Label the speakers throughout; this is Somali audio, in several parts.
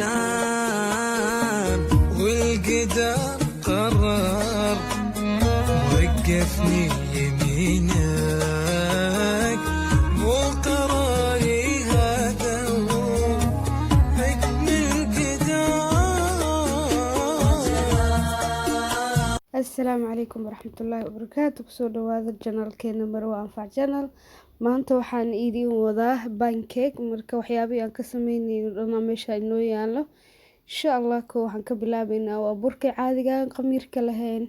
Speaker 1: عشان والقدر قرر وقفني يمينك مو قراري هذا حكم القدر.
Speaker 2: السلام عليكم ورحمة الله وبركاته. kusoo dhawaada janalkeena Marwa Anfac Channel. maanta waxaan idin wadaa pancake marka waxyaabihii aan ka sameynay dhammaan meesha inoo yaalo insha Allah waxaan ka bilaabaynaa waa burka caadiga ah khamiirka lahayn.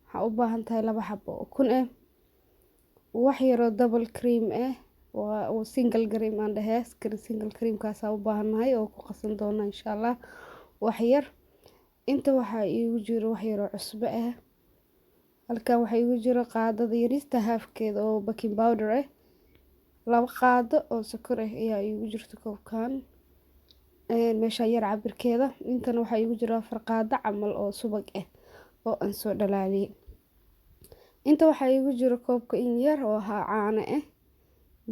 Speaker 2: waxaa u baahan tahay 2 xabo oo kun ah, wax yar oo double cream ah waa single cream aan dhahay single cream kaas aan u baahanahay oo ku qasan doona insha Allah wax yar. inta waxaa iigu jiro wax yar oo cusbo ah, halkan waxaa iigu jiro qaadada yarista halfkeeda oo baking powder ah, 2 qaado oo sokor ah ayaa iigu jirto koobkan meesha yar cabirkeeda. intan waxaa iigu jiro 4 qaado camal oo subag ah oo aan soo dhalaaliyay. inta waxaa iigu jiro koobka in yar oo caano ah,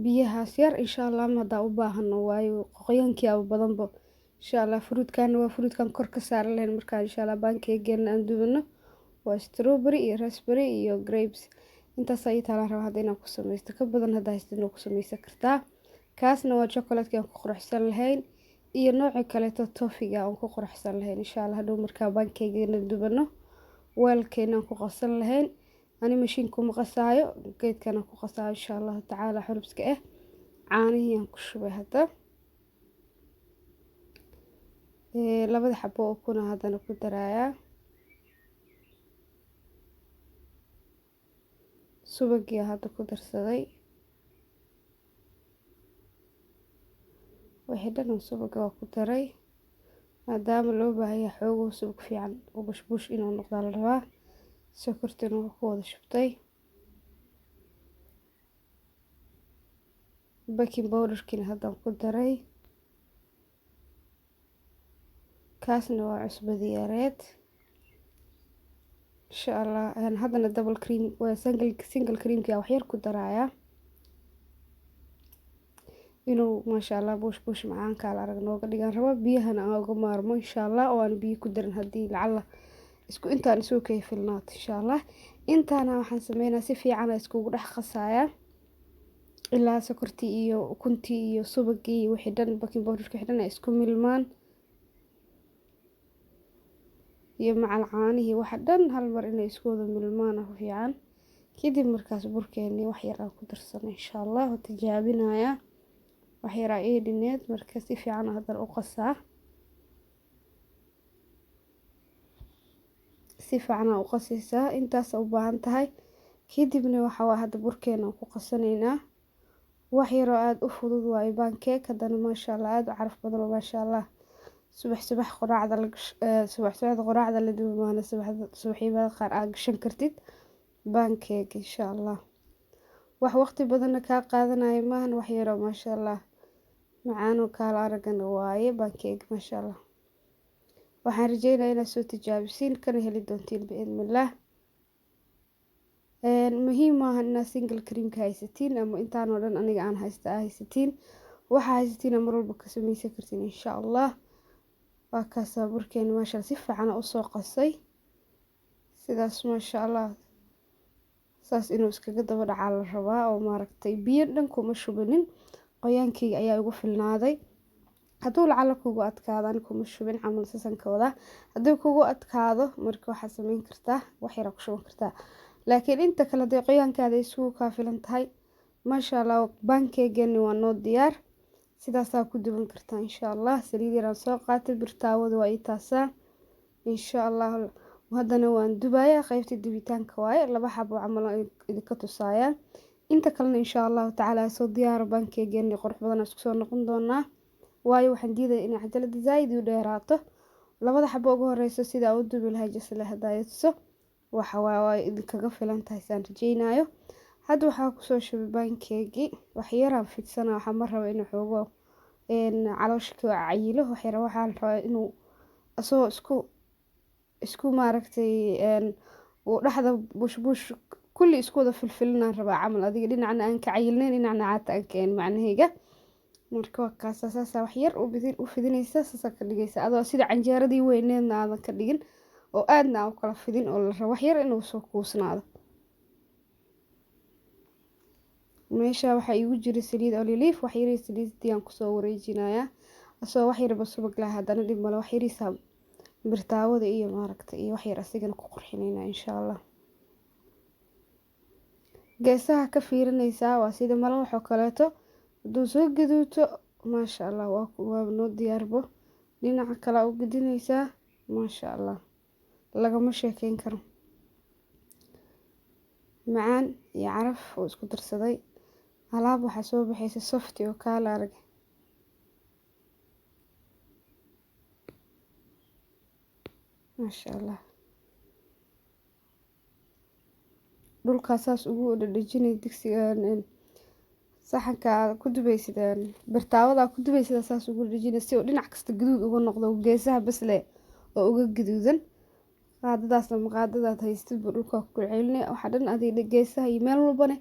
Speaker 2: biyahaas yar insha Allah ma u baahano waayo qoyaankiisa badanba insha Allah. fruitkan waa fruitkan kor ka saaran lahayn marka insha Allah pancake-geena aan dubano waa strawberry iyo raspberry iyo grapes. intaas ay taala raba hadii ku sameeysto ka badan hadaa haystin ku sameeysan kartaa. kaasna waa chocolate aan ku quruxsan lahayn iyo nooc kale oo toffee aan ku quruxsan lahayn insha Allah hadhow marka pancake-geena dubano weelkeena ku qasan lahayn. ani machine ku maqasaayo geedkana ku qasaayo insha Allah taala xurubska ah caanihi aan ku shubay hada 2 xabo oo kuna hadana ku daraaya subagii hadda ku darsaday wixii dhan subaga waa ku daray maadaama loo baahan yahay xoog subag fiican oo bushbush inuu noqdo la rabaa. sokortina waa ku wada shubtay, baking powder-kina hadda ku daray, kaasna waa cusbadii yareed insha Allah. haddana double cream waa single cream-ka wax yar ku daraaya inuu masha Allah bush macaan ka la arag nooga dhigan rabo. biyahana aan uga maarmo insha Allah oo aan biyo ku darin hadii lacala isku intaan soo kayfilnaato insha Allah. intaana waxaan sameeynaa si fiican isku dhex qasaaya ilaa sokortii iyo ukuntii iyo subagii wixii dhan baking powder-ka xidhan isku milmaan iyo macal caanihi waxa dhan hal mar inay isku wada milmaan oo fiican. kadib markaas burkeeni wax yar aan ku darsano insha Allah oo tijaabinaya wax yar ay dhineed marka si fiican hadda u qasaa si fiican u qasaysaa intaas u baahan tahay. kadibna waxa hadda burkeena ku qasaneynaa wax yar oo aad u fudud waa pancake hadana masha Allah aad u caraf badan oo masha Allah subax quraacda la duubaana subaxii qaar aad gashan kartid pancake insha Allah. wax waqti badan ka qaadanayo maahan wax yar oo masha Allah macaan oo kala aragan waaye pancake masha Allah. waxaan rajeynayaa inaad soo tijaabisiin kana heli doontiin biidhnillah. muhiim maahan inaad single cream ka haysatiin ama intaan oo dhan aniga aan haysatiin waxa haysatiin mar walba ka sameeysan kartiin insha Allah. waa kaas burkeena masha Allah si fiican u soo qasay sidaas masha Allah saas inuu iskaga daba dhacal la rabaa oo maaragtay biyo dhan kuma shubanin qoyaankii ayaa ugu filnaaday. hadduu lacala kugu adkaado kuma shubin camal sasanka wada haddii kugu adkaado marka waxaad sameyn kartaa wax yar ku shuban kartaa laakiin inta kale day qoyaankaada isugu ka filan tahay masha Allah. pancake-geena waa noo diyaar sidaas ku duban kartaa insha Allah. saliid yar aan soo qaatay birtaawada waa taasa insha Allah. haddana waan dubayaa qaybta dubitaanka waaye 2 xabo camal idinka tusaaya. inta kalena insha Allah taala soo diyaar pancake-geena qurux badan isku soo noqon doonaa waayo waxaan diiday in cajalada zaid u dheeraato. 2 xabo ugu horeyso sida u dubi lahayd jisla hadayso waxa waa idinkaga filan tahay saan rajeynayo. hadda waxaa ku soo shubay pancake wax yar aan fidsana waxa mar rabo in xoogo calooshka cayilo wax yar waxaan rabaa inuu asoo isku maaragtay oo dhaxda bush kulli isku wada filfilinaan rabaa camal adiga dhinacna aan ka cayilnayn dhinacna caata aan keen macnaheega marka waa kaasa saasaa wax yar u fidinaysa saasaa ka dhigaysa adoo sida canjeeradii weyneedna aadan ka dhigin oo aadna aan u kala fidin oo la rabo wax yar inuu soo kuusnaado. meesha waxaa iigu jira saliid oliliif wax yar saliidii aan kusoo wareejinayaa asoo wax yarba subag leh haddana dhib male wax yariisa birtaawada iyo maaragta iyo wax yar asigana ku qurxinayna insha allah. geesaha ka fiirinaysaa waa sida malawax oo kaleeto hadduu soo gaduuto maasha allah waa noo diyaarbo. dhinaca kale u gedinaysaa maasha allah lagama sheekeyn karo macaan iyo caraf oo isku darsaday. alaab waxaa soo baxaysa softi oo kaala arag maasha allah. dhulkaas saas ugu dhadhajinay digsiga saxanka aad ku dubaysid birtaawada ku dubaysid saas ugu dhadhajinay si uu dhinac kasta gaduud uga noqdo geesaha bas leh oo uga gaduudan. qaadadaasna maqaadadaad haystid buu dhulka ku celinay waxa dhan adiga geesaha iyo meel walbana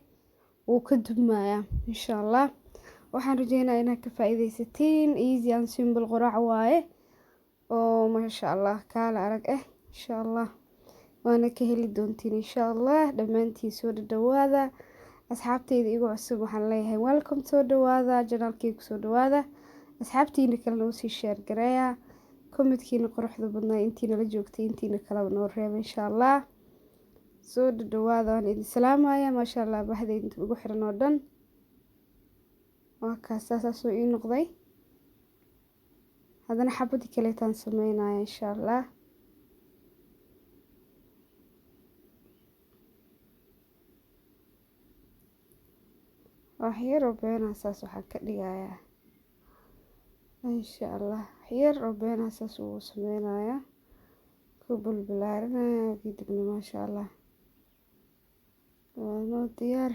Speaker 2: wuu ka dubmayaa insha allah. waxaan rajeynayaa inaad ka faa'iidaysatiin easy and simple quraac waaye oo maasha allah kaala arag insha allah waana ka heli doontiin insha allah. dhammaantiin soo dhawaada asxaabteyda igu cusub waxaan leeyahay welcome soo dhawaada janaalkeyga soo dhawaada asxaabtiina kalena u sii share gareeya kommidkiina quruxda badnaa intiina la joogtay intiina kaleba noo reeba insha allah. soo dhawaada waan idin salaamaya maasha allah bahdeydinta ugu xiran oo dhan waa kaas saasoo ii noqday. haddana xabadii kaleetaan sameynaya insha allah. wax yar oo beenaha saas waxaan ka dhigayaa insha allah wax yar oo beenaha saas uu sameynayaa ku bulbulaarinaya kadibna maasha allah waa noo diyaar.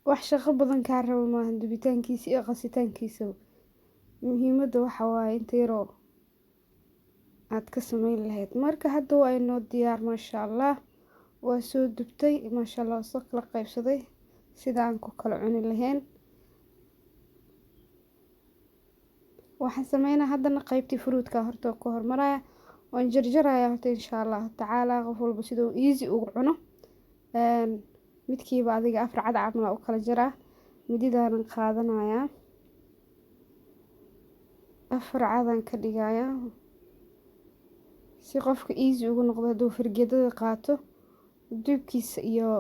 Speaker 2: wax shaqo badan kaa rabo maahan dubitaankiisa iyo qasitaankiisa muhiimadda waxa waaye inta yaroo aad ka sameyn lahayd. marka hadda waa inoo diyaar maasha allah waa soo dubtay maasha allah soo kala qaybsaday sida aan ku kala cuni lahayn. waxaan sameynaa haddana qaybtii fruitka horta ku hormaraya waan jarjaraya horta insha allah tacaala qof walba sidoo easy ugu cuno midkiiba adiga afar cad camal u kala jaraa mididaanan qaadanayaa afar cadan ka dhigayaa si qofka easy ugu noqdo hadduu fargeetada qaato dubkiisa iyo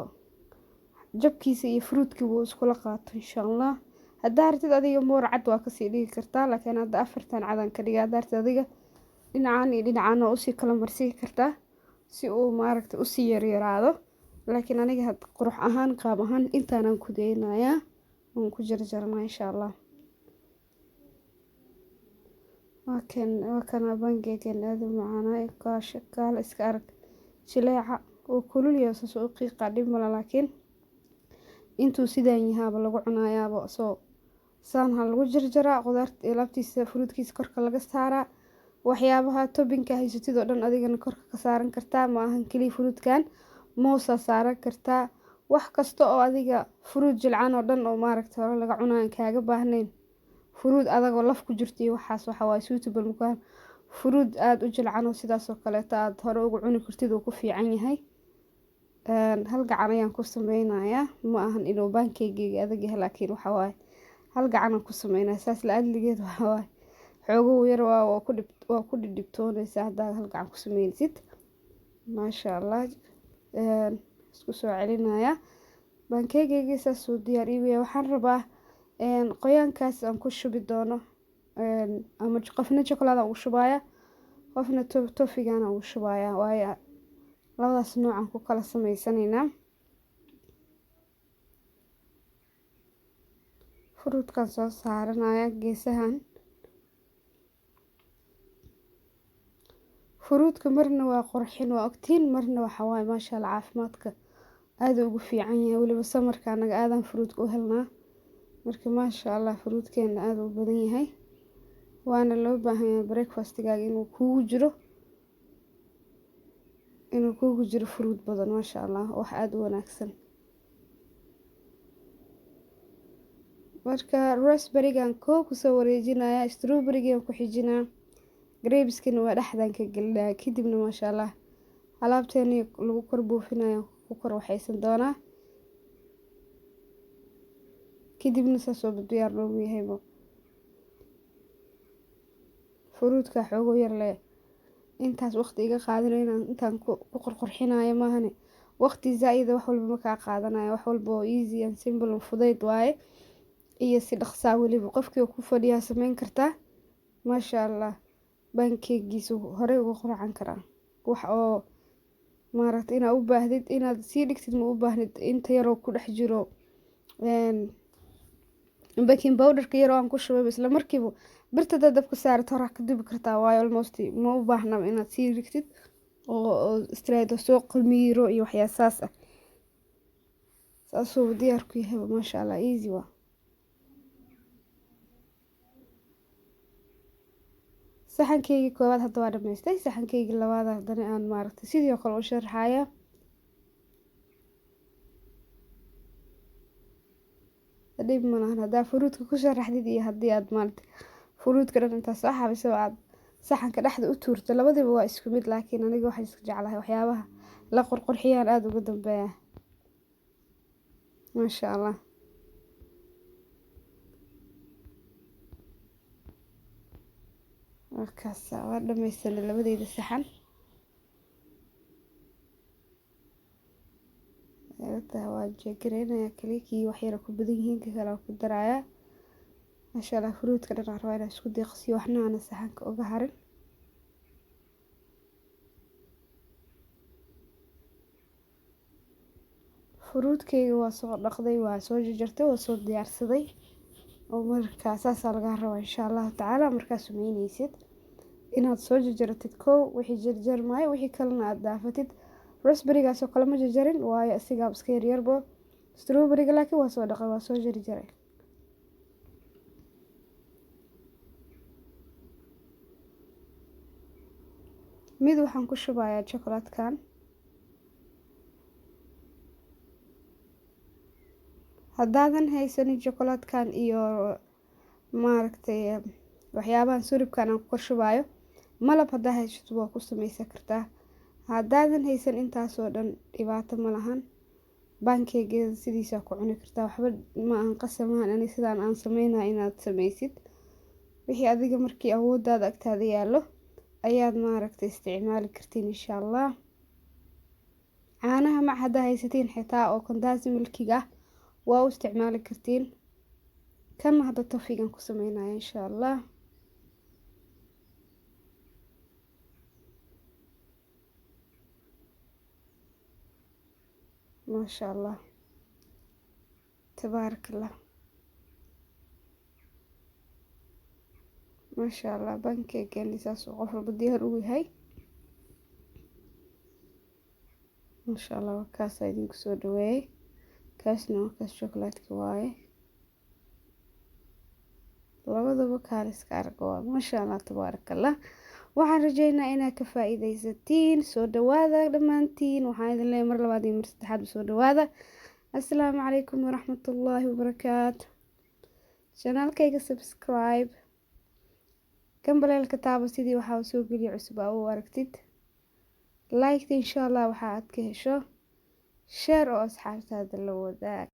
Speaker 2: jabkiisa iyo fruitkii wuu iskula qaato insha allah. haddaa rabtid adiga moor cad waa kasii dhigi kartaa laakiin hadda afartan cadan ka dhigaa. haddaa rabtid adiga dhinacaan iyo dhinacaan waa usii kala marsii kartaa si uu maaragta usii yaryaraado laakiin aniga had qurux ahaan qaab ahaan intaanaan ku daynayaa waan ku jarjarnaa insha allah. waa kana bangegan aad u macaanaa kaala iska arag jileeca oo kululya saas u qiiqa dhib mala laakiin intuu sidaan yahaaba lagu cunayaaba soo saan ha lagu jarjaraa qudaarta alaabtiisa fruitkiisa korka laga saaraa waxyaabaha toppingka haysatid oo dhan adigana korka ka saaran kartaa ma ahan kaliya fruitkan moosa saaran kartaa wax kasta oo adiga fruit jilcan oo dhan oo maaragta hore laga cunaan kaaga baahnayn fruit adagoo laf ku jirto iyo waxaas waxa waa suitable mukaan fruit aad u jilcan oo sidaas oo kale aad hore ugu cuni kartid oo ku fiican yahay. hal gacan ayaan ku sameynayaa ma ahan inuu baankeyga adag yahay laakiin waxa waaye hal gacan aan ku sameynaya saas la adligeed waxa waaye xoogo yar waa ku dhibtoonaysaa haddaa hal gacan ku sameynaysid maasha allah. isku soo celinaya baankeyga saas uu diyaar iibiya. waxaan rabaa qoyaankaas aan ku shubi doono ama qofna chocolate ugu shubaya qofna tofigan ugu shubaya waayo labadaas noocan ku kala sameysanaynaa. fruitkan soo saaranaya geesahan fruitka marna waa qurxin waa ogtiin marna waxa waaye maasha allah caafimaadka aad ugu fiican yahay waliba samarka anaga aadan fruitka u helnaa marka maasha allah fruitkeena aad u badan yahay waana loo baahan yahay breakfastigaaga inuu kuugu jiro fruit badan maasha allah wax aad u wanaagsan. marka raspberry-gan koob kusoo wareejinaya, strawberry-gan ku xijinaa, grapes-kina waa dhexdan ka gelinaya. Kadibna maasha Allah alaabteeni lagu kor buufinayo ku kor waxaysan doonaa. kadibna saas oo diyaar loogu yahayba. Fruitka xoogo yar leh intaas waqti iga qaadanayna intaan ku qorqorxinayo maahane waqti zaid wax walba ma ka qaadanayo, wax walba oo easy and simple oo fudayd waaye iyo si dhaqso waliba qofkii ku fadhiya sameyn kartaa. maasha Allah pancake-giisu hore ugu qurxan karaa wax oo maaragtay inaad u baahdid inaad sii dhigtid ma u baahnid inta yar oo ku dhex jiro baking powder-ka yar oo aan ku shubay isla markiiba birta dabka saarto hore ka dubi kartaa waayo almost ma u baahna inaad sii dhigtid oo straight soo qamiiro iyo waxyaasaas ah. saas oo diyaar ku yahay maasha Allah easy waa. saxankeyga koowaad hadda waa dhameystay, saxankeyga labaad haddana aan maaragtay sidoo kale u sharxaya. dhib ma lahan haddaa fruitka ku sharaxdid iyo haddii aad maaragtay fruitka dhan intaad soo xabiso aad saxanka dhexda u tuurto labadiba waa isku mid, laakiin aniga waxaan iska jeclahay waxyaabaha la qorqorxiyaan aad uga dambeeya. maasha Allah markaas waa dhamaysanay labadeyda saxan. waa jeegreynaya kaliikii wax yar ku badan yihiin ka kale ku daraya. maasha Allah fruitka dhan rabaa inaan isku deeqsiyo waxna aan saxanka uga harin. fruitkeyga waa soo dhaqday, waa soo jarjartay, waa soo diyaarsaday oo markaa saas laga rabaa insha Allah taala markaad sameynaysid inaad soo jarjaratid koow wixii jarjarmaayo wixii kalena aad daafatid. raspberry-gaas oo kale ma jarjarin waayo asigaa iska yaryarbo. strawberry-ga laakiin waa soo dhaqay waa soo jarjaray. mid waxaan ku shubayaa chocolate-kan haddaadan haysanin chocolate-kan iyo maaragtay waxyaabahan surubkan aan ku kor shubaayo malab haddaa haysato waa ku sameysan kartaa. haddaadan haysan intaasoo dhan dhibaato ma lahan, pancake-geeda sidiisa ku cuni kartaa waxba ma aan qasamahan ani sidaan aan sameynaa inaad sameysid wixii adiga markii awoodaada agtaada yaallo ayaad maaragtay isticmaali kartiin insha Allah. caanaha ma haddaa haysatiin xitaa oo condensed milk-ga waa u isticmaali kartiin. kan hadda tofigan ku sameynaya insha Allah. maasha Allah tabaarakallah maasha Allah pancake-gan saas oo qof walba diyaar u yahay. maasha Allah kaas idinku soo dhaweeyay kaasna waa kaas chocolate-ka waaye labadaba kaal iska arag waa maasha Allah tabaarakallah. waxaan rajeynaa inaad ka faa'iidaysatiin. soo dhawaada dhammaantiin waxaan idin leeyahay mar labaad iyo mar saddexaad soo dhawaada. assalaamu calaykum waraxmatullaahi wabarakaatu. channelkayga subscribe gambaleelka taabo sidii waxaa soo geliyo cusub u aragtid. like insha Allah waxa aad ka hesho share oo asxaabtaada la wadaag.